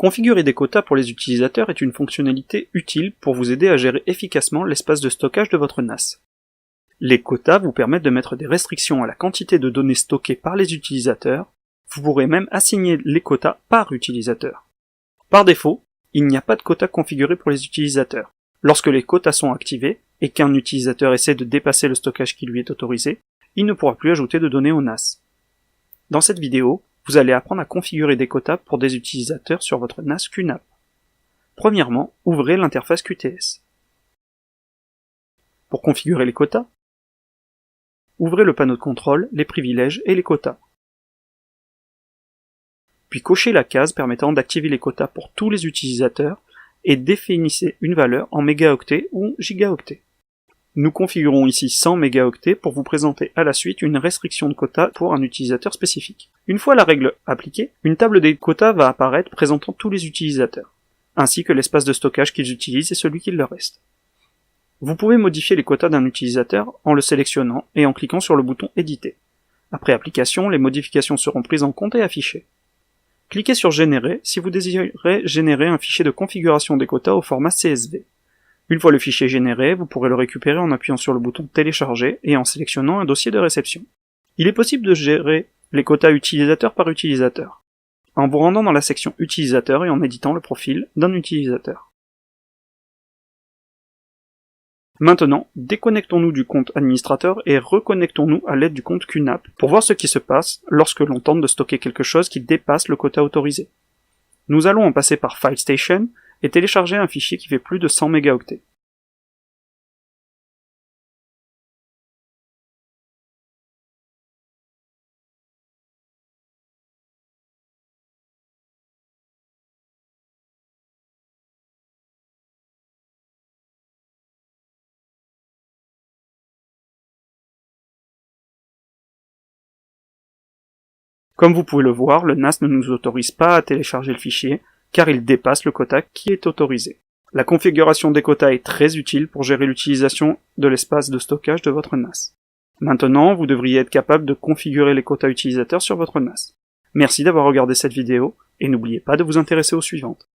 Configurer des quotas pour les utilisateurs est une fonctionnalité utile pour vous aider à gérer efficacement l'espace de stockage de votre NAS. Les quotas vous permettent de mettre des restrictions à la quantité de données stockées par les utilisateurs. Vous pourrez même assigner les quotas par utilisateur. Par défaut, il n'y a pas de quota configuré pour les utilisateurs. Lorsque les quotas sont activés, et qu'un utilisateur essaie de dépasser le stockage qui lui est autorisé, il ne pourra plus ajouter de données au NAS. Dans cette vidéo, vous allez apprendre à configurer des quotas pour des utilisateurs sur votre NAS QNAP. Premièrement, ouvrez l'interface QTS. Pour configurer les quotas, ouvrez le panneau de contrôle, les privilèges et les quotas. Puis cochez la case permettant d'activer les quotas pour tous les utilisateurs et définissez une valeur en mégaoctets ou gigaoctets. Nous configurons ici 100 mégaoctets pour vous présenter à la suite une restriction de quota pour un utilisateur spécifique. Une fois la règle appliquée, une table des quotas va apparaître présentant tous les utilisateurs, ainsi que l'espace de stockage qu'ils utilisent et celui qu'il leur reste. Vous pouvez modifier les quotas d'un utilisateur en le sélectionnant et en cliquant sur le bouton Éditer. Après application, les modifications seront prises en compte et affichées. Cliquez sur Générer si vous désirez générer un fichier de configuration des quotas au format CSV. Une fois le fichier généré, vous pourrez le récupérer en appuyant sur le bouton Télécharger et en sélectionnant un dossier de réception. Il est possible de gérer les quotas utilisateur par utilisateur, en vous rendant dans la section Utilisateur et en éditant le profil d'un utilisateur. Maintenant, déconnectons-nous du compte administrateur et reconnectons-nous à l'aide du compte QNAP pour voir ce qui se passe lorsque l'on tente de stocker quelque chose qui dépasse le quota autorisé. Nous allons en passer par FileStation et télécharger un fichier qui fait plus de 100 mégaoctets. Comme vous pouvez le voir, le NAS ne nous autorise pas à télécharger le fichier, car il dépasse le quota qui est autorisé. La configuration des quotas est très utile pour gérer l'utilisation de l'espace de stockage de votre NAS. Maintenant, vous devriez être capable de configurer les quotas utilisateurs sur votre NAS. Merci d'avoir regardé cette vidéo, et n'oubliez pas de vous intéresser aux suivantes.